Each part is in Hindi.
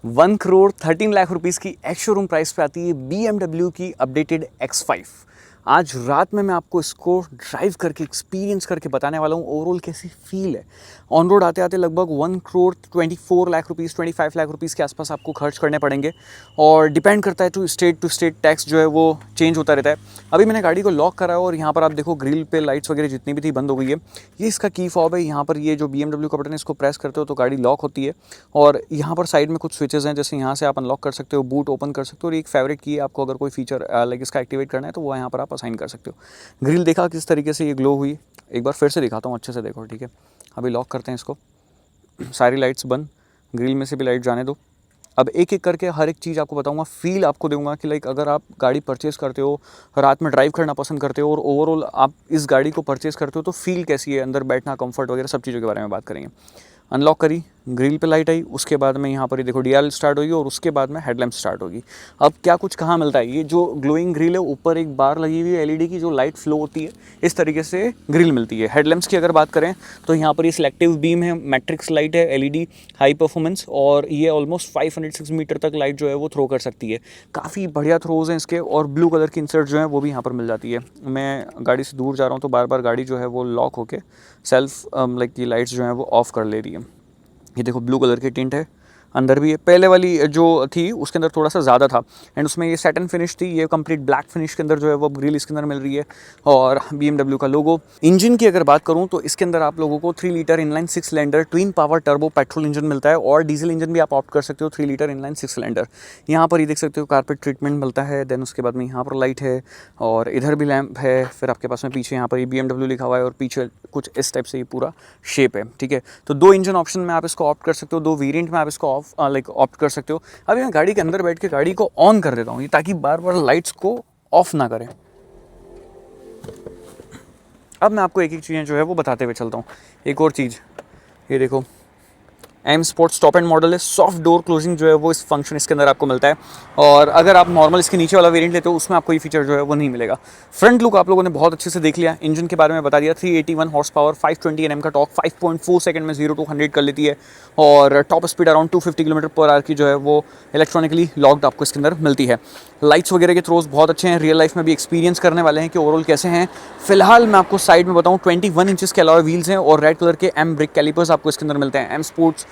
1,13,00,000 की एक्स शोरूम प्राइस पे आती है BMW की अपडेटेड X5। आज रात में मैं आपको इसको ड्राइव करके एक्सपीरियंस करके बताने वाला हूँ ओवरऑल कैसी फील है। ऑन रोड आते आते लगभग 1,24,00,000 रुपीज़ 25 लाख रुपीज़ के आसपास आपको खर्च करने पड़ेंगे और डिपेंड करता है टू स्टेट टैक्स जो है वो चेंज होता रहता है। अभी मैंने गाड़ी को लॉक करा है और यहाँ पर आप देखो ग्रिल पे लाइट्स वगैरह जितनी भी थी बंद हो गई है। ये इसका की फॉब है। यहाँ पर ये जो BMW का बटन है इसको प्रेस करते हो तो गाड़ी लॉक होती है और यहाँ पर साइड में कुछ स्विचेस हैं, जैसे यहाँ से आप अनलॉक कर सकते हो, बूट ओपन कर सकते हो और एक फेवरेट की है, आपको अगर कोई फीचर लाइक इसका एक्टिवेट करना है तो वो यहाँ पर आप असाइन कर सकते हो। ग्रिल देखा किस तरीके से ये ग्लो हुई, एक बार फिर से दिखाता हूँ अच्छे से देखो, ठीक है। अभी लॉक करते हैं इसको, सारी लाइट्स बंद, ग्रिल में से भी लाइट जाने दो। अब एक एक करके हर एक चीज़ आपको बताऊंगा, फील आपको दूंगा कि लाइक अगर आप गाड़ी परचेज़ करते हो, रात में ड्राइव करना पसंद करते हो और ओवरऑल आप इस गाड़ी को परचेज़ करते हो तो फील कैसी है, अंदर बैठना, कंफर्ट वगैरह सब चीज़ों के बारे में बात करेंगे। अनलॉक करी, ग्रिल पे लाइट आई, उसके बाद में यहाँ पर ये देखो DRL स्टार्ट होगी और उसके बाद में हेडलैम्प स्टार्ट होगी। अब क्या कुछ कहाँ मिलता है, ये जो ग्लोइंग ग्रिल है ऊपर एक बार लगी हुई है LED की जो लाइट फ्लो होती है, इस तरीके से ग्रिल मिलती है। हेडलैम्प्स की अगर बात करें तो यहाँ पर ये सिलेक्टिव बीम है, मैट्रिक्स लाइट है, LED हाई परफॉर्मेंस, और ये ऑलमोस्ट 506 मीटर तक लाइट जो है वो थ्रो कर सकती है। काफ़ी बढ़िया थ्रोज हैं इसके और ब्लू कलर की इंसर्ट जो है वो भी यहाँ पर मिल जाती है। मैं गाड़ी से दूर जा रहा हूँ तो बार बार गाड़ी जो है वो लॉक होके सेल्फ लाइक ये लाइट्स जो है वो ऑफ कर ले रही है। ये देखो ब्लू कलर की टिंट है, अंदर भी है। पहले वाली जो थी उसके अंदर थोड़ा सा ज़्यादा था एंड उसमें ये सैटिन फिनिश थी, ये कंप्लीट ब्लैक फिनिश के अंदर जो है वो ग्रिल इसके अंदर मिल रही है और BMW का लोगो। इंजन की अगर बात करूं तो इसके अंदर आप लोगों को 3 litre inline 6 cylinder twin power turbo petrol engine मिलता है और डीजल इंजन भी आप ऑप्ट कर सकते हो 3 लीटर इनलाइन 6 सिलेंडर। यहाँ पर ये देख सकते हो कारपेट ट्रीटमेंट मिलता है। देन उसके बाद में यहाँ पर लाइट है और इधर भी लैंप है। फिर आपके पास में पीछे यहाँ पर ये BMW लिखा हुआ है और पीछे कुछ इस टाइप से ये पूरा शेप है, ठीक है। तो 2 इंजन ऑप्शन में आप इसको ऑप्ट कर सकते हो, 2 वेरिएंट में आप इसको ऑप्ट कर सकते हो। अभी मैं गाड़ी के अंदर बैठ के गाड़ी को ऑन कर देता हूँ ताकि बार बार लाइट्स को ऑफ ना करें। अब मैं आपको एक एक चीज़ें जो है वो बताते हुए चलता हूँ। एक और चीज़, ये देखो M sports top and model है, सॉफ्ट डोर क्लोजिंग जो है वो इस फंक्शन इसके अंदर आपको मिलता है और अगर आप नॉर्मल इसके नीचे वाला वेरिएंट लेते हो उसमें आपको ये फीचर जो है वो नहीं मिलेगा। फ्रंट लुक आप लोगों ने बहुत अच्छे से देख लिया, इंजन के बारे में बता दिया। 381 हॉर्स पावर, 520 Nm का टॉर्क, 5.4 सेकंड में 0 to 100 कर लेती है और टॉप स्पीड अराउंड 250 km/h की जो है वो इलेक्ट्रॉनिकली लॉक्ड आपको इसके अंदर मिलती है। लाइट्स वगैरह के थ्रोज बहुत अच्छे हैं, रियल लाइफ में भी एक्सपीरियंस करने वाले हैं कि ओवरऑल कैसे हैं। फिलहाल मैं आपको साइड में बताऊं 21 इंचेस के अलॉय व्हील्स हैं और रेड कलर के M ब्रेक कैलिपर्स आपको इसके अंदर मिलते हैं। M स्पोर्ट्स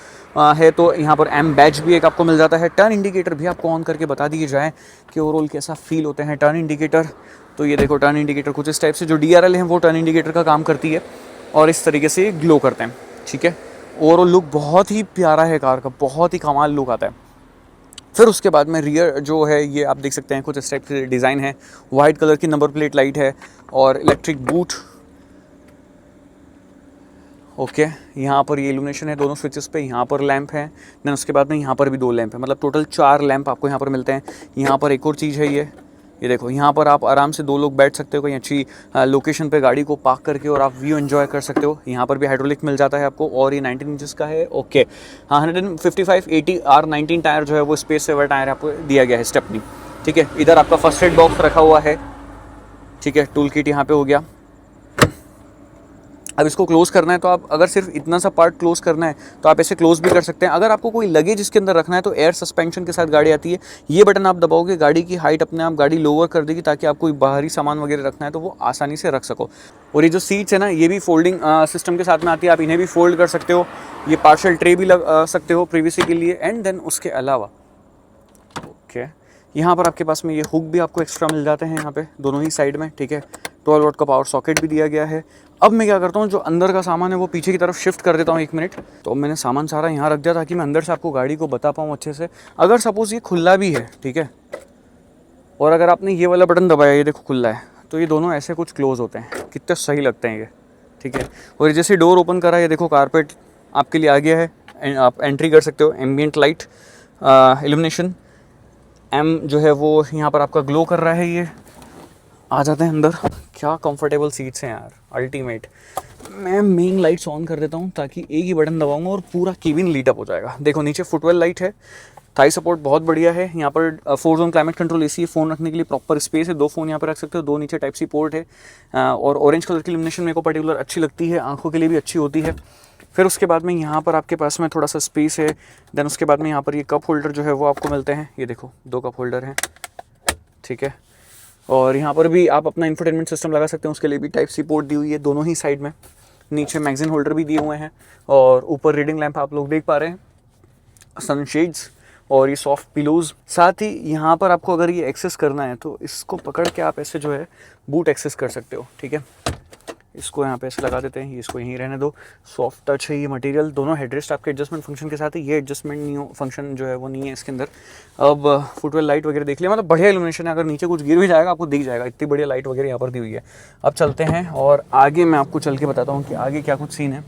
है तो यहाँ पर M बैच भी एक आपको मिल जाता है। टर्न इंडिकेटर भी आपको ऑन करके बता दिए जाए कि ओवरऑल कैसा फील होते हैं टर्न इंडिकेटर। तो ये देखो टर्न इंडिकेटर कुछ इस टाइप से, जो DRL है वो टर्न इंडिकेटर का काम करती है और इस तरीके से ग्लो करते हैं, ठीक है। ओवरऑल लुक बहुत ही प्यारा है कार का, बहुत ही कमाल लुक आता है। फिर उसके बाद में रियर जो है ये आप देख सकते हैं कुछ इस टाइप से डिज़ाइन है। वाइट कलर की नंबर प्लेट लाइट है और इलेक्ट्रिक बूट, ओके। यहाँ पर ये इल्यूमिनेशन है दोनों स्विचेस पे, यहाँ पर लैंप है। देन उसके बाद में यहाँ पर भी 2 लैंप है, मतलब टोटल 4 लैंप आपको यहाँ पर मिलते हैं। यहाँ पर एक और चीज़ है, ये देखो यहाँ पर आप आराम से 2 लोग बैठ सकते हो कहीं अच्छी लोकेशन पे गाड़ी को पार्क करके और आप व्यू एंजॉय कर सकते हो। यहाँ पर भी हाइड्रोलिक मिल जाता है आपको और ये 19 इंचेस का है, ओके। हाँ 155/80 R19 टायर जो है वो स्पेस सेवर टायर आपको दिया गया है, स्टेपनी, ठीक है। इधर आपका फर्स्ट एड बॉक्स रखा हुआ है, ठीक है। टूल किट यहाँ पे हो गया। अब इसको क्लोज़ करना है तो आप अगर सिर्फ इतना सा पार्ट क्लोज़ करना है तो आप ऐसे क्लोज़ भी कर सकते हैं। अगर आपको कोई लगेज इसके अंदर रखना है तो एयर सस्पेंशन के साथ गाड़ी आती है, ये बटन आप दबाओगे गाड़ी की हाइट अपने आप गाड़ी लोअर कर देगी ताकि आप कोई बाहरी सामान वगैरह रखना है तो वो आसानी से रख सको। और ये जो सीट्स है ना ये भी फोल्डिंग सिस्टम के साथ में आती है, आप इन्हें भी फोल्ड कर सकते हो। ये पार्शल ट्रे भी लगा सकते हो प्रीवियसी के लिए। एंड देन उसके अलावा ओके यहाँ पर आपके पास में ये हुक भी आपको एक्स्ट्रा मिल जाते हैं यहाँ पे दोनों ही साइड में, ठीक है। 12 वोल्ट का पावर सॉकेट भी दिया गया है। अब मैं क्या करता हूँ, जो अंदर का सामान है वो पीछे की तरफ शिफ्ट कर देता हूँ 1 मिनट। तो मैंने सामान सारा यहाँ रख दिया ताकि मैं अंदर से आपको गाड़ी को बता पाऊँ अच्छे से। अगर सपोज़ ये खुला भी है, ठीक है, और अगर आपने ये वाला बटन दबाया, ये देखो खुला है, तो ये दोनों ऐसे कुछ क्लोज होते हैं, कितने सही लगते हैं ये, ठीक है। और जैसे डोर ओपन करा, ये देखो कारपेट आपके लिए आ गया है, आप एंट्री कर सकते हो। एम्बियंट लाइट इल्यूमिनेशन M जो है वो यहाँ पर आपका ग्लो कर रहा है। ये आ जाते हैं अंदर, क्या कंफर्टेबल सीट्स हैं यार, अल्टीमेट। मैं मेन लाइट्स ऑन कर देता हूँ ताकि एक ही बटन दबाऊंगा और पूरा केबिन लीट अप हो जाएगा। देखो नीचे फुटवेल लाइट है, थाई सपोर्ट बहुत बढ़िया है। यहाँ पर 4 जोन क्लाइमेट कंट्रोल एसी है, फ़ोन रखने के लिए प्रॉपर स्पेस है, 2 फ़ोन यहाँ पर रख सकते हो, 2 नीचे टाइप सी पोर्ट है। और ऑरेंज कलर की इल्यूमिनेशन मेरे को पर्टिकुलर अच्छी लगती है, आंखों के लिए भी अच्छी होती है। फिर उसके बाद में यहाँ पर आपके पास में थोड़ा सा स्पेस है। देन उसके बाद में यहाँ पर ये कप होल्डर जो है वो आपको मिलते हैं, ये देखो 2 कप होल्डर हैं, ठीक है। और यहाँ पर भी आप अपना इंफोटेनमेंट सिस्टम लगा सकते हैं, उसके लिए भी टाइप सी पोर्ट दी हुई है दोनों ही साइड में। नीचे मैगजीन होल्डर भी दिए हुए हैं और ऊपर रीडिंग लैंप आप लोग देख पा रहे हैं, सनशेड्स और ये सॉफ्ट पिलोज। साथ ही यहाँ पर आपको अगर ये एक्सेस करना है तो इसको पकड़ के आप ऐसे जो है बूट एक्सेस कर सकते हो, ठीक है। इसको यहाँ पे ऐसे लगा देते हैं, ये इसको यहीं रहने दो। सॉफ्ट टच है ये मटेरियल, दोनों हेडरेस्ट आपके एडजस्टमेंट फंक्शन के साथ है। ये एडजस्टमेंट नहीं हो फंक्शन जो है वो नहीं है इसके अंदर। अब फुटवेल लाइट वगैरह देख लिया, मतलब बढ़िया इल्यूमिनेशन है, अगर नीचे कुछ गिर भी जाएगा आपको दिख जाएगा, इतनी बढ़िया लाइट वगैरह यहाँ पर दी हुई है। अब चलते हैं और आगे मैं आपको चल के बताता हूँ कि आगे क्या कुछ सीन है।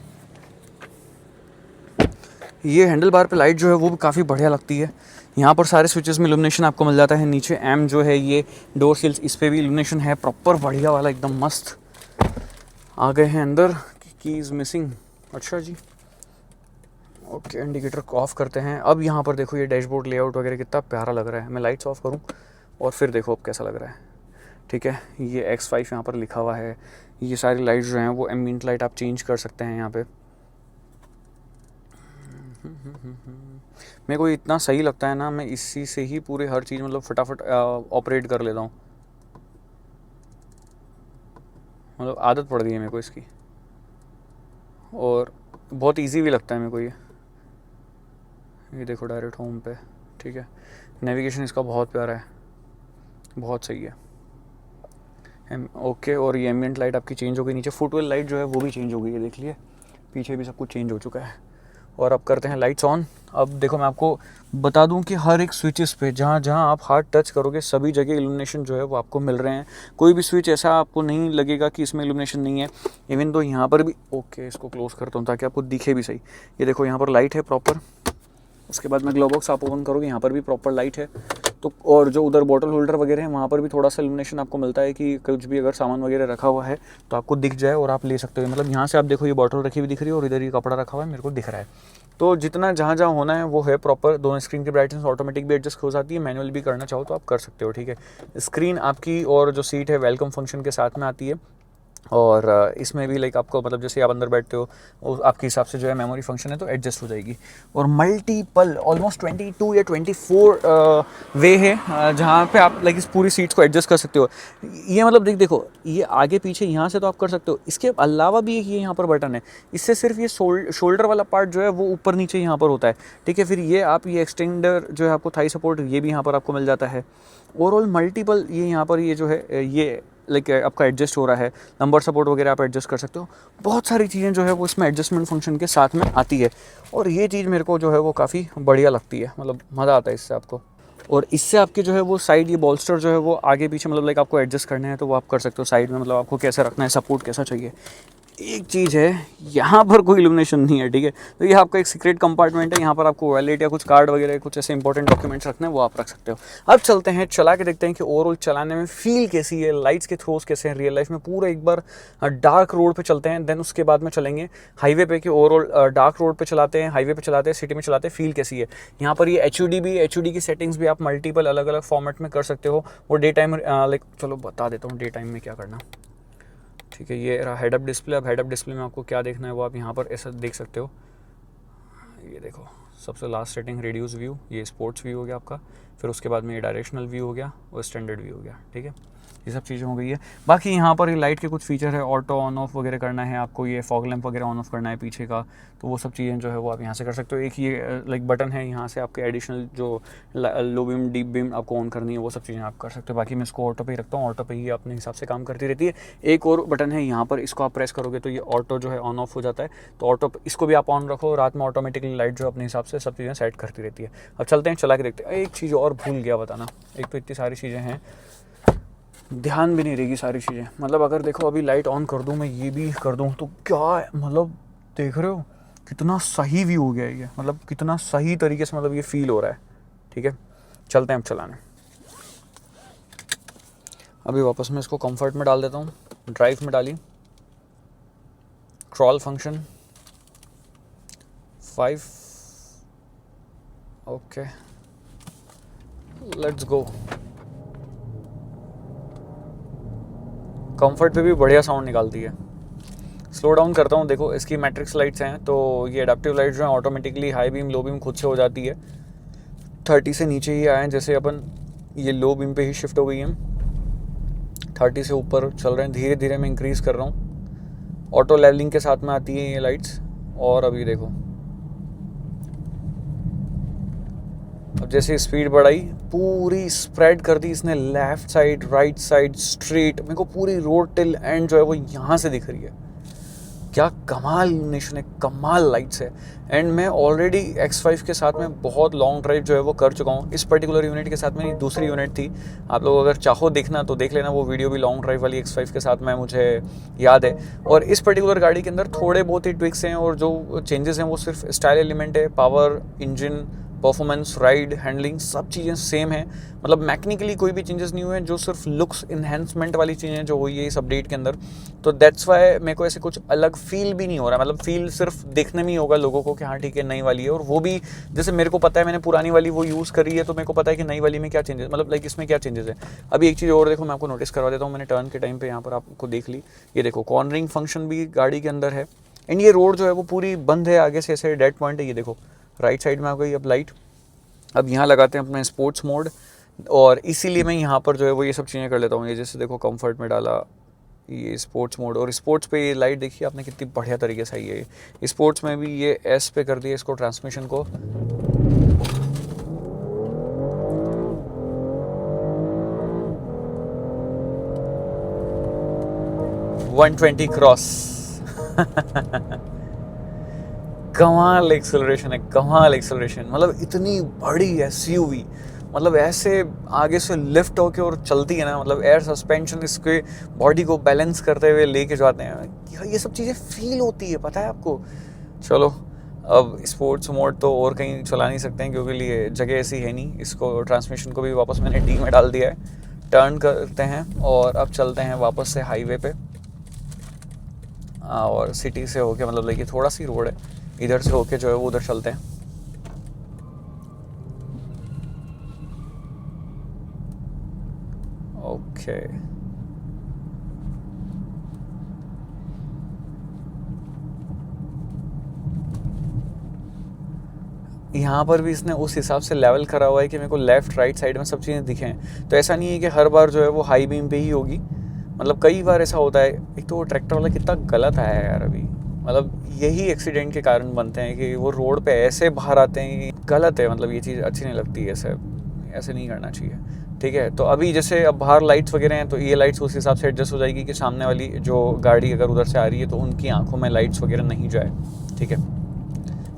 ये हैंडल बार पे लाइट जो है वो भी काफ़ी बढ़िया लगती है। यहाँ पर सारे स्विचेस में इल्यूमिनेशन आपको मिल जाता है। नीचे एम जो है ये डोर सील्स, इस पर भी इल्यूमिनेशन है प्रॉपर बढ़िया वाला, एकदम मस्त। आ गए हैं अंदर, कीज़ मिसिंग, अच्छा जी, ओके। इंडिकेटर को ऑफ करते हैं। अब यहाँ पर देखो ये डैशबोर्ड लेआउट वगैरह कितना प्यारा लग रहा है। मैं लाइट्स ऑफ करूँ और फिर देखो अब कैसा लग रहा है, ठीक है। ये X5 यहाँ पर लिखा हुआ है। ये सारी लाइट्स जो हैं वो एम्बिएंट लाइट आप चेंज कर सकते हैं यहाँ पे। मेरे को इतना सही लगता है ना, मैं इसी से ही पूरे हर चीज़ मतलब फटाफट ऑपरेट कर लेता हूँ, मतलब आदत पड़ गई है मेरे को इसकी, और बहुत इजी भी लगता है मेरे को ये देखो डायरेक्ट होम पे, ठीक है। नेविगेशन इसका बहुत प्यारा है, बहुत सही है। ओके, और ये एम्बिएंट लाइट आपकी चेंज हो गई। नीचे फुटवेल लाइट जो है वो भी चेंज हो गई है, देख लिए, पीछे भी सब कुछ चेंज हो चुका है। और अब करते हैं लाइट्स ऑन। अब देखो मैं आपको बता दूं कि हर एक स्विचेस पे जहाँ जहाँ आप हाथ टच करोगे सभी जगह इल्यूमिनेशन जो है वो आपको मिल रहे हैं। कोई भी स्विच ऐसा आपको नहीं लगेगा कि इसमें इल्यूमिनेशन नहीं है। इवन तो यहाँ पर भी, ओके इसको क्लोज करता हूँ ताकि आपको दिखे भी सही। ये देखो यहाँ पर लाइट है प्रॉपर। उसके बाद में ग्लो बॉक्स आप ओपन करोगे, यहाँ पर भी प्रॉपर लाइट है। तो और जो उधर बॉटल होल्डर वगैरह है वहाँ पर भी थोड़ा सा इल्यूमिनेशन आपको मिलता है कि कुछ भी अगर सामान वगैरह रखा हुआ है तो आपको दिख जाए और आप ले सकते हो। मतलब यहाँ से आप देखो ये बॉटल रखी हुई दिख रही है और इधर ये कपड़ा रखा हुआ है मेरे को दिख रहा है। तो जितना जहाँ जहाँ होना है वो है प्रॉपर। दोनों स्क्रीन की ब्राइटनेस ऑटोमेटिक भी एडजस्ट हो जाती है, मैनुअल भी करना चाहो तो आप कर सकते हो, ठीक है। स्क्रीन आपकी और जो सीट है वेलकम फंक्शन के साथ में आती है। और इसमें भी लाइक आपको मतलब जैसे आप अंदर बैठते हो आपके हिसाब से जो है मेमोरी फंक्शन है तो एडजस्ट हो जाएगी। और मल्टीपल ऑलमोस्ट 22 या 24 वे है जहाँ पे आप लाइक इस पूरी सीट्स को एडजस्ट कर सकते हो। ये मतलब देखो ये आगे पीछे यहाँ से तो आप कर सकते हो, इसके अलावा भी ये यहाँ पर बटन है, इससे सिर्फ ये शोल्डर वाला पार्ट जो है वो ऊपर नीचे यहाँ पर होता है, ठीक है। फिर ये आप ये एक्सटेंडर जो है आपको थाई सपोर्ट ये भी यहाँ पर आपको मिल जाता है। ओवरऑल मल्टीपल ये यहाँ पर ये जो है ये लाइक आपका एडजस्ट हो रहा है। नंबर सपोर्ट वगैरह आप एडजस्ट कर सकते हो। बहुत सारी चीज़ें जो है वो इसमें एडजस्टमेंट फंक्शन के साथ में आती है। और ये चीज़ मेरे को जो है वो काफ़ी बढ़िया लगती है, मतलब मज़ा आता है इससे आपको। और इससे आपके जो है वो साइड ये बॉल्स्टर जो है वो आगे पीछे मतलब लाइक आपको एडजस्ट करने हैं तो वो आप कर सकते हो साइड में, मतलब आपको कैसे रखना है, सपोर्ट कैसा चाहिए। एक चीज़ है यहाँ पर कोई इल्यूमिनेशन नहीं है, ठीक है। तो ये आपका एक सीक्रेट कंपार्टमेंट है, यहाँ पर आपको वॉलेट या कुछ कार्ड वगैरह कुछ ऐसे इंपॉर्टेंट डॉक्यूमेंट्स रखने हैं वो आप रख सकते हो। अब चलते हैं चला के देखते हैं कि ओवरऑल चलाने में फील कैसी है, लाइट्स के थ्रोस कैसे हैं रियल लाइफ में। पूरा एक बार डार्क रोड पे चलते हैं, देन उसके बाद में चलेंगे हाईवे पे कि ओवरऑल डार्क रोड पे चलाते हैं, हाईवे पे चलाते हैं, सिटी में चलाते हैं, फील कैसी है। यहाँ पर ये HUD की सेटिंग्स भी आप मल्टीपल अलग अलग फॉर्मेट में कर सकते हो। और डे टाइम लाइक चलो बता देता हूँ डे टाइम में क्या करना, ठीक है। ये रहा हेड अप डिस्प्ले। अब हेड अप डिस्प्ले में आपको क्या देखना है वो आप यहाँ पर ऐसा देख सकते हो। ये देखो सबसे लास्ट सेटिंग रेड्यूस व्यू, ये स्पोर्ट्स व्यू हो गया आपका। फिर उसके बाद में ये डायरेक्शनल व्यू हो गया और स्टैंडर्ड व्यू हो गया, ठीक है। ये सब चीज़ें हो गई है। बाकी यहाँ पर ये लाइट के कुछ फीचर है, ऑटो ऑन ऑफ वगैरह करना है आपको, ये फॉग लैंप वगैरह ऑन ऑफ करना है पीछे का, तो वो सब चीज़ें जो है वो आप यहाँ से कर सकते हो। एक ये लाइक बटन है, यहाँ से आपके एडिशनल जो लो बीम डीप बीम आपको ऑन करनी है वो सब चीज़ें आप कर सकते हो। बाकी मैं इसको ऑटो पे ही रखता हूँ, ऑटो पे ही अपने हिसाब से काम करती रहती है। एक और बटन है यहाँ पर, इसको आप प्रेस करोगे तो ये ऑटो जो है ऑन ऑफ हो जाता है, तो ऑटो इसको भी आप ऑन रखो, रात में ऑटोमेटिकली लाइट जो अपने हिसाब से सब चीज़ें सेट करती रहती है। अब चलते हैं चला के देखते हैं। एक चीज़ और भूल गया बताना, एक तो इतनी सारी चीज़ें हैं ध्यान भी नहीं रहेगी सारी चीज़ें। मतलब अगर देखो अभी लाइट ऑन कर दूँ मैं ये भी कर दूँ तो क्या मतलब देख रहे हो कितना सही व्यू हो गया है ये, मतलब कितना सही तरीके से मतलब ये फील हो रहा है, ठीक है। चलते हैं अब चलाने। अभी वापस मैं इसको कंफर्ट में डाल देता हूँ, ड्राइव में डाली, crawl function 5, okay let's go. Comfort पे भी बढ़िया साउंड निकालती है। स्लो डाउन करता हूँ, देखो इसकी मैट्रिक्स लाइट्स हैं, तो ये एडाप्टिव लाइट्स जो हैं automatically high beam low beam खुद से हो जाती है। 30 से नीचे ही आए हैं, जैसे अपन ये लो बीम पे ही शिफ्ट हो गई हैं, 30 से ऊपर चल रहे हैं, धीरे धीरे मैं इंक्रीज़ कर रहा हूँ। ऑटो लेवलिंग के साथ में आती हैं ये लाइट्स। और अभी देखो, अब जैसे स्पीड बढ़ाई, पूरी स्प्रेड कर दी इसने, left side right side straight, मेरे को पूरी रोड टिल एंड जो है वो यहाँ से दिख रही है। क्या कमाल नेशन है, कमाल लाइट्स है। एंड मैं ऑलरेडी X5 के साथ में बहुत लॉन्ग ड्राइव जो है वो कर चुका हूँ। इस पर्टिकुलर यूनिट के साथ मेरी दूसरी यूनिट थी, आप लोग अगर चाहो देखना तो देख लेना, वो वीडियो भी लॉन्ग ड्राइव वाली X5 के साथ में मुझे याद है। और इस पर्टिकुलर गाड़ी के अंदर थोड़े बहुत ही ट्विक्स हैं, और जो चेंजेस हैं वो सिर्फ स्टाइल एलिमेंट है। Power, engine, performance, ride, handling सब चीज़ें सेम हैं, मतलब मैकेनिकली कोई भी चेंजेस नहीं हुए हैं, जो सिर्फ लुक्स इन्हेंसमेंट वाली चीज़ें जो हुई है इस अपडेट के अंदर। तो दैट्स वाई मेरे को ऐसे कुछ अलग फील भी नहीं हो रहा, मतलब फील सिर्फ देखने में ही होगा लोगों को कि हाँ ठीक है नई वाली है। और वो भी जैसे मेरे को पता है, मैंने पुरानी वाली वो यूज़ करी है, तो मेरे को पता है कि नई वाली में क्या चेंजेस, मतलब लाइक इसमें क्या चेंजेस है। अभी एक चीज़ और देखो, मैं आपको नोटिस करवा देता हूँ, मैंने टर्न के टाइम पर यहाँ पर आपको देख ली, ये देखो कॉर्नरिंग फंक्शन भी गाड़ी के अंदर है। एंड ये रोड जो है वो पूरी बंद है आगे से, ऐसे डेड पॉइंट है। ये देखो राइट साइड में आ गई अब लाइट। अब यहाँ लगाते हैं अपना स्पोर्ट्स मोड, और इसीलिए मैं यहाँ पर जो है वो ये सब चीज़ें कर लेता हूँ। ये जैसे देखो कंफर्ट में डाला ये स्पोर्ट्स मोड, और स्पोर्ट्स पे ये लाइट देखिए आपने कितनी बढ़िया तरीके से आई है। स्पोर्ट्स में भी ये एस पे कर दिया इसको, ट्रांसमिशन को। $120 क्रॉस कमाल एक्सेलरेशन है, कमाल एक्सेलरेशन, मतलब इतनी बड़ी SUV, मतलब ऐसे आगे से लिफ्ट होके और चलती है ना, मतलब एयर सस्पेंशन इसके बॉडी को बैलेंस करते हुए लेके जाते हैं, ये सब चीज़ें फील होती है, पता है आपको। चलो अब स्पोर्ट्स मोड तो और कहीं चला नहीं सकते हैं, क्योंकि लिए जगह ऐसी है नहीं। इसको ट्रांसमिशन को भी वापस मैंने D में डाल दिया है। टर्न करते हैं और अब चलते हैं वापस से हाईवे पे, और सिटी से होके, मतलब देखिए थोड़ा सी रोड है, इधर से होके जो है वो उधर चलते हैं। ओके यहाँ पर भी इसने उस हिसाब से लेवल करा हुआ है कि मेरे को लेफ़्ट राइट साइड में सब चीज़ें दिखें। तो ऐसा नहीं है कि हर बार जो है वो हाई बीम पे ही होगी, मतलब कई बार ऐसा होता है। एक तो वो ट्रैक्टर वाला कितना गलत आया है यार अभी, मतलब यही एक्सीडेंट के कारण बनते हैं कि वो रोड पे ऐसे बाहर आते हैं, गलत है, मतलब ये चीज़ अच्छी नहीं लगती है, ऐसे नहीं करना चाहिए। ठीक है, तो अभी जैसे अब बाहर लाइट्स वगैरह हैं, तो ये लाइट्स उस हिसाब से एडजस्ट हो जाएगी कि सामने वाली जो गाड़ी अगर उधर से आ रही है तो उनकी आंखों में लाइट्स वगैरह नहीं जाए। ठीक है,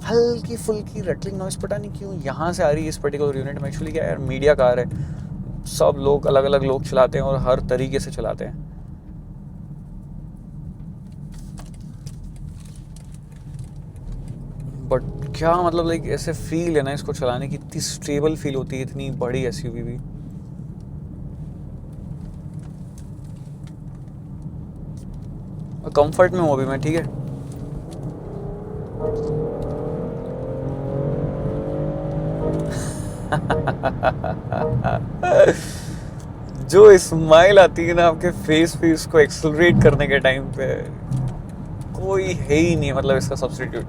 हल्की फुल्की रटलिंग नॉइस पता नहीं क्यों यहाँ से आ रही है इस पर्टिकुलर यूनिट में। एक्चुअली क्या है यार, मीडिया कार है, सब लोग अलग अलग लोग चलाते हैं और हर तरीके से चलाते हैं। बट क्या मतलब लाइक ऐसे फील है ना इसको चलाने की, इतनी स्टेबल फील होती है, इतनी बड़ी SUV भी। कंफर्ट में हूँ अभी मैं, ठीक है। जो स्माइल आती है ना आपके फेस पे इसको एक्सेलरेट करने के टाइम पे, कोई है ही नहीं मतलब इसका सब्स्टिट्यूट।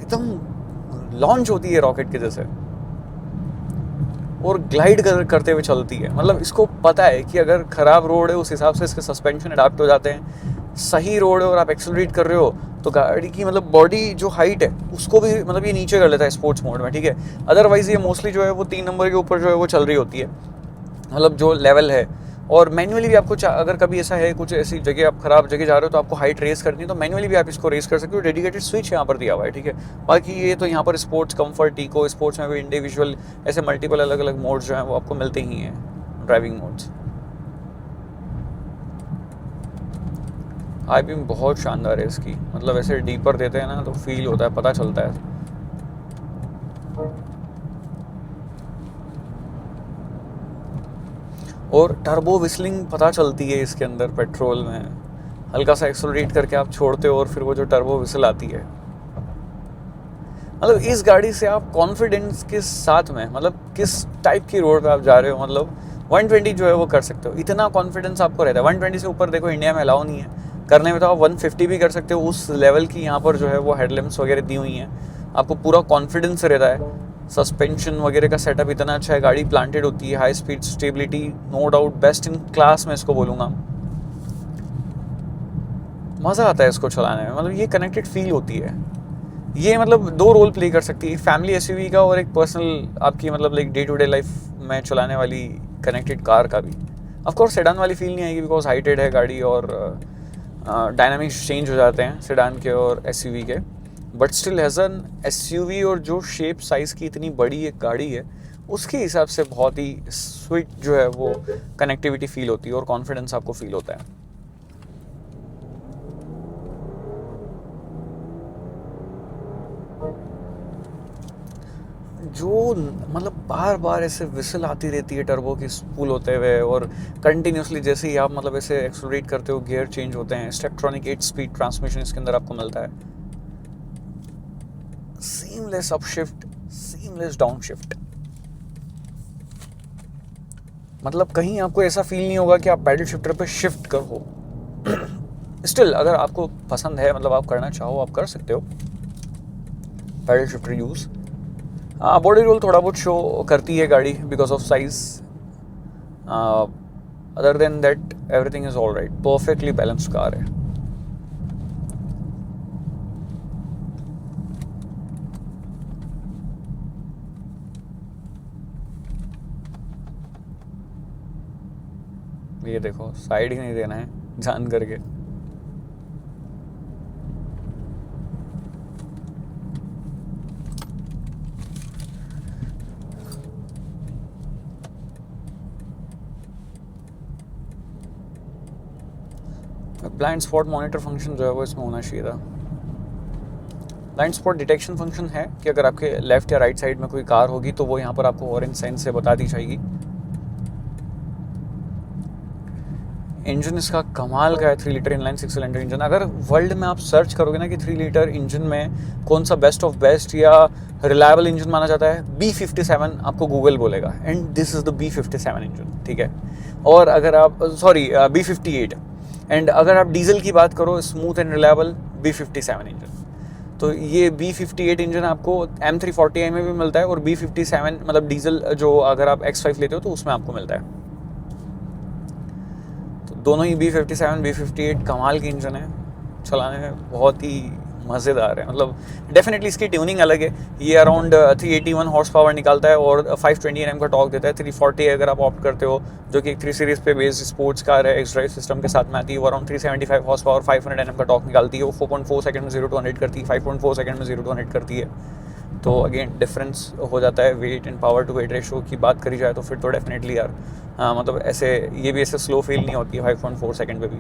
एकदम लॉन्च होती है रॉकेट के जैसे, और ग्लाइड करते हुए चलती है। मतलब इसको पता है कि अगर ख़राब रोड है उस हिसाब से इसके सस्पेंशन अडाप्ट हो जाते हैं, सही रोड है और आप एक्सेलरेट कर रहे हो तो गाड़ी की मतलब बॉडी जो हाइट है उसको भी मतलब ये नीचे कर लेता है स्पोर्ट्स मोड में। ठीक है, अदरवाइज़ ये मोस्टली जो है वो 3 नंबर के ऊपर जो है वो चल रही होती है, मतलब जो लेवल है। और मैनुअली भी आपको अगर कभी ऐसा है कुछ ऐसी जगह आप ख़राब जगह जा रहे हो तो आपको हाइट रेस करनी है, तो मैनुअली भी आप इसको रेस कर सकते हो। डेडिकेटेड स्विच यहाँ पर दिया हुआ है। ठीक है, बाकी ये तो यहाँ पर स्पोर्ट्स, कंफर्ट, इको, स्पोर्ट्स में भी इंडिविजुअल ऐसे मल्टीपल अलग अलग मोड्स जो हैं वो आपको मिलते ही हैं, ड्राइविंग मोड्स। आई बीम बहुत शानदार है इसकी, मतलब ऐसे डीपर देते हैं ना तो फील होता है, पता चलता है। और टर्बो विस्लिंग पता चलती है इसके अंदर पेट्रोल में, हल्का सा एक्सेलरेट करके आप छोड़ते हो और फिर वो जो टर्बो विसल आती है, मतलब इस गाड़ी से आप कॉन्फिडेंस के साथ में, मतलब किस टाइप की रोड पे आप जा रहे हो, मतलब 120 जो है वो कर सकते हो, इतना कॉन्फिडेंस आपको रहता है। 120 से ऊपर देखो इंडिया में अलाउ नहीं है करने में, तो आप 150 भी कर सकते हो। उस लेवल की यहाँ पर जो है वो हेडलैम्प्स वगैरह दी हुई हैं, आपको पूरा कॉन्फिडेंस रहता है। सस्पेंशन वगैरह का सेटअप इतना अच्छा है, गाड़ी प्लांटेड होती है, high speed stability no doubt best in class में इसको बोलूँगा। मज़ा आता है इसको चलाने में, मतलब ये कनेक्टेड फील होती है। ये मतलब दो रोल प्ले कर सकती है, फैमिली एसयूवी का और एक पर्सनल आपकी मतलब like day to day life में चलाने वाली कनेक्टेड कार का भी। ऑफ कोर्स सेडान वाली फील नहीं आएगी बिकॉज हाइटेड है गाड़ी और डायनामिक्स चेंज हो जाते हैं सेडान के और एसयूवी के, but still as an SUV और जो शेप साइज़ की इतनी बड़ी एक गाड़ी है उसके हिसाब से बहुत ही स्वीट जो है वो कनेक्टिविटी फील होती है और कॉन्फिडेंस आपको फील होता है। जो मतलब बार बार ऐसे विसल आती रहती है टर्बो की स्पूल होते हुए, और कंटिन्यूसली जैसे ही आप मतलब ऐसे एक्सलरेट करते हो गियर चेंज होते हैं। स्टेप्ट्रॉनिक 8 स्पीड ट्रांसमिशन इसके अंदर आपको मिलता है। सीमलेस अपशिफ्ट, सीमलेस डाउनशिफ्ट, मतलब कहीं आपको ऐसा फील नहीं होगा कि आप पैडल शिफ्टर पे शिफ्ट कर हो। स्टिल अगर आपको पसंद है, मतलब आप करना चाहो आप कर सकते हो pedal shifter use. Body roll थोड़ा बहुत शो करती है गाड़ी because of size. Other than that everything is all right, perfectly balanced car है। ये देखो साइड ही नहीं देना है जान करके। ब्लाइंड स्पॉट मॉनिटर फंक्शन जो है वो इसमें होना चाहिए था। ब्लाइंड स्पॉट डिटेक्शन फंक्शन है कि अगर आपके लेफ्ट या राइट साइड में कोई कार होगी तो वो यहाँ पर आपको ऑरेंज साइन से बता दी जाएगी। इंजन इसका कमाल का है, 3 लीटर इनलाइन 6 सिलेंडर इंजन। अगर वर्ल्ड में आप सर्च करोगे ना कि 3 लीटर इंजन में कौन सा बेस्ट ऑफ बेस्ट या रिलायबल इंजन माना जाता है, B57 आपको गूगल बोलेगा, and this is the B57 engine, ठीक है। और अगर आप B58, एंड अगर आप डीजल की बात करो smooth and reliable, B57 engine. तो ये B58 इंजन आपको M340i में भी मिलता है, और B57 मतलब डीजल जो अगर आप X5 लेते हो तो उसमें आपको मिलता है। तो दोनों ही B57 B58 कमाल के इंजन है, चलाने में बहुत ही मज़ेदार है। मतलब डेफिनेटली इसकी ट्यूनिंग अलग है। ये अराउंड 381 हॉर्स पावर निकालता है और 520 Nm का टॉर्क देता है। 340 अगर आप ऑप्ट करते हो, जो कि एक 3 सीरीज़ पे बेस्ड स्पोर्ट्स कार है, एक्स ड्राइव सिस्टम के साथ में आती है, वो अराउंड 375 हॉर्स पावर 500 Nm का टॉर्क निकालती है। वो 4.4 सेकंड में 0 to 100 करती है, 5.4 सेकंड में 0 to 100 करती है। तो अगेन डिफरेंस हो जाता है weight and power to weight ratio की बात करी जाए तो फिर तो डेफिनेटली यार मतलब ऐसे ये भी ऐसे स्लो फील नहीं होती है 5.4 सेकंड पे भी।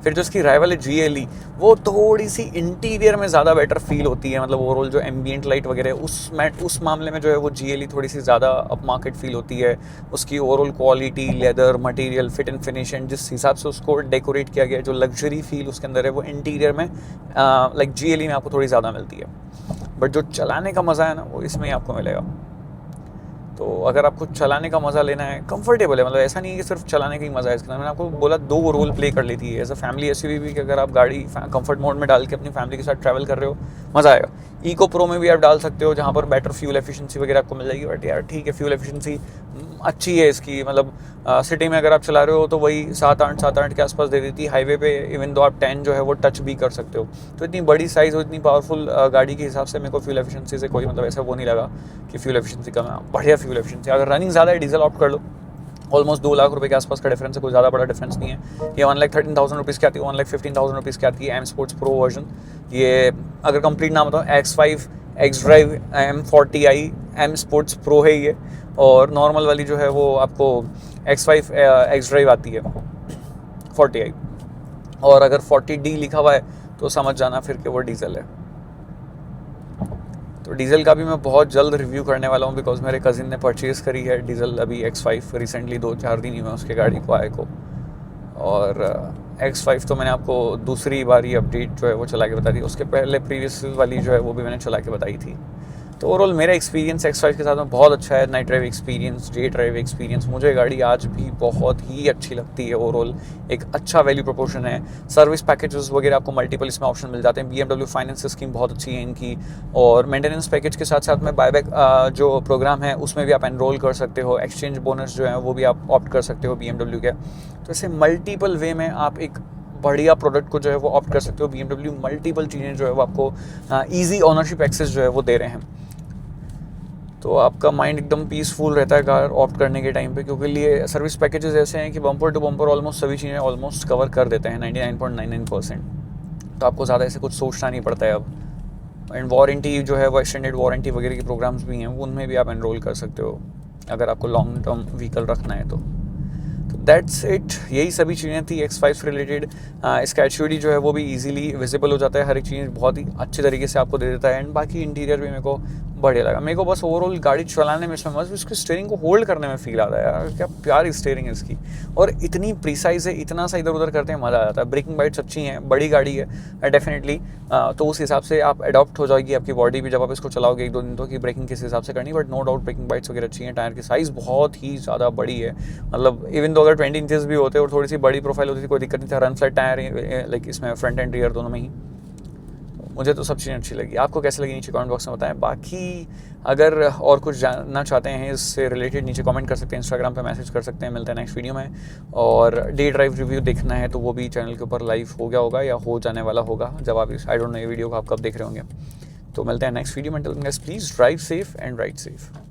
फिर जो इसकी राइवल है GLE, वो थोड़ी सी इंटीरियर में ज़्यादा बेटर फील होती है। मतलब ओवरऑल जो एम्बियंट लाइट वगैरह उस मामले में जो है वो GLE थोड़ी सी ज़्यादा अप मार्केट फील होती है। उसकी overall quality, leather material, fit and finish, and जिस हिसाब से उसको डेकोरेट किया गया है, जो लग्जरी फील उसके अंदर है, वो इंटीरियर में लाइक GLE में आपको थोड़ी ज़्यादा मिलती है। बट जो चलाने का मज़ा है ना वो इसमें ही आपको मिलेगा। तो अगर आपको चलाने का मज़ा लेना है, कंफर्टेबल है, मतलब ऐसा नहीं है कि सिर्फ चलाने का ही मज़ा है इसके अंदर। मैंने आपको बोला 2 रोल प्ले कर लेती है एज अ फैमिली एसयूवी भी, कि अगर आप गाड़ी कंफर्ट मोड में डाल के अपनी फैमिली के साथ ट्रैवल कर रहे हो मज़ा आएगा। इको प्रो में भी आप डाल सकते हो जहाँ पर बेटर फ्यूल एफिशिएंसी वगैरह आपको मिल जाएगी। बट यार ठीक है, फ्यूल एफिशिएंसी अच्छी है इसकी, मतलब सिटी में अगर आप चला रहे हो तो वही 7-8 के आसपास दे देती है। हाईवे पे इवन दो आप 10 जो है वो टच भी कर सकते हो। तो इतनी बड़ी साइज़ और इतनी पावरफुल गाड़ी के हिसाब से मेरे को फ्यूल एफिशिएंसी से कोई मतलब ऐसा वो नहीं लगा कि फ्यूल एफिशिएंसी कम है। बढ़िया फ्यूल एफिशिएंसी। अगर रनिंग ज़्यादा है डीजल ऑप्ट कर लो, ऑलमोस्ट 2 लाख रुपए के आसपास का डिफरेंस है, कोई ज़्यादा बड़ा डिफरेंस नहीं है। ये 1,13,000 रुपीज़ की आती है, 1,15,000 रुपीज़ की आती है एम स्पोर्ट्स प्रो वर्जन। ये अगर कंप्लीट नाम बताओ X5 x drive M40i M sports pro है ये, और नॉर्मल वाली जो है वो आपको X5 एक्स ड्राइव आती है 40i, और अगर 40D लिखा हुआ है तो समझ जाना फिर कि वो डीजल है। तो डीजल का भी मैं बहुत जल्द रिव्यू करने वाला हूँ बिकॉज मेरे कज़िन ने परचेज़ करी है डीजल अभी X5 रिसेंटली, 2-4 दिन ही हुए उसके गाड़ी को आए को। और X5 तो मैंने आपको दूसरी बार ये अपडेट जो है वो चला के बता दी, उसके पहले प्रीवियस वाली जो है वो भी मैंने चला के बताई थी। तो ओवरऑल मेरा एक्सपीरियंस X5 के साथ में बहुत अच्छा है। Night drive experience, day drive experience, मुझे गाड़ी आज भी बहुत ही अच्छी लगती है। ओवरऑल एक अच्छा वैल्यू प्रोपोर्शन है। सर्विस पैकेजेस वगैरह आपको मल्टीपल इसमें ऑप्शन मिल जाते हैं। BMW फाइनेंस स्कीम बहुत अच्छी है इनकी, और मेंटेनेंस पैकेज के साथ साथ में बायबैक जो प्रोग्राम है उसमें भी आप एनरोल कर सकते हो। एक्सचेंज बोनस जो है वो भी आप ऑप्ट कर सकते हो BMW के। तो ऐसे मल्टीपल वे में आप एक बढ़िया प्रोडक्ट को जो है वो ऑप्ट कर सकते हो। BMW मल्टीपल चीज़ें जो है वो आपको ईजी ऑनरशिप एक्सेस जो है वो दे रहे हैं। तो आपका माइंड एकदम पीसफुल रहता है कार ऑप्ट करने के टाइम पे, क्योंकि लिए सर्विस पैकेजेस ऐसे हैं कि बम्पर टू बम्पर ऑलमोस्ट सभी चीज़ें ऑलमोस्ट कवर कर देते हैं 99.99%। तो आपको ज़्यादा ऐसे कुछ सोचना नहीं पड़ता है अब। एंड वारंटी जो है वो एक्सटेंडेड वारंटी वगैरह के प्रोग्राम्स भी हैं, उनमें भी आप एनरोल कर सकते हो अगर आपको लॉन्ग टर्म व्हीकल रखना है तो दैट्स इट। यही सभी चीज़ें थी X5 से रिलेटेड। इसका HUD जो है वो भी इजीली विजिबल हो जाता है, हर एक चीज़ बहुत ही अच्छे तरीके से आपको दे देता है। एंड बाकी इंटीरियर भी मेरे को बढ़िया लगा। मेरे को बस ओवरऑल गाड़ी चलाने में इसमें बस उसके स्टीयरिंग को होल्ड करने में फील आता है यार, क्या प्यारी स्टीयरिंग है इसकी, और इतनी प्रिसाइज है, इतना सा इधर उधर करते हैं मज़ा आ जाता है। ब्रेकिंग बाइट्स अच्छी हैं, बड़ी गाड़ी है डेफिनेटली, तो उस हिसाब से आप अडॉप्ट हो जाएगी आपकी बॉडी भी जब आप इसको चलाओगे 1-2 दिन तो, कि ब्रेकिंग किस हिसाब से करनी। But no doubt braking bites वगैरह अच्छी हैं। टायर की साइज़ बहुत ही ज़्यादा बड़ी है, मतलब इवन दो अगर 20 इंचेस भी होते और थोड़ी सी बड़ी प्रोफाइल होती थी कोई दिक्कत नहीं था। रन फ्लैट टायर लाइक इसमें फ्रंट एंड रियर दोनों में ही। मुझे तो सब चीज़ें अच्छी लगी। आपको कैसे लगी नीचे कमेंट बॉक्स में बताएं। बाकी अगर और कुछ जानना चाहते हैं इससे रिलेटेड नीचे कमेंट कर सकते हैं, इंस्टाग्राम पे मैसेज कर सकते हैं। मिलते हैं नेक्स्ट वीडियो में। और डे ड्राइव रिव्यू देखना है तो वो भी चैनल के ऊपर लाइव हो गया होगा या हो जाने वाला होगा जब आप आई डोंट नो ये वीडियो को आप कब देख रहे होंगे। तो मिलते हैं नेक्स्ट वीडियो में। Till then guys please drive safe and ride safe.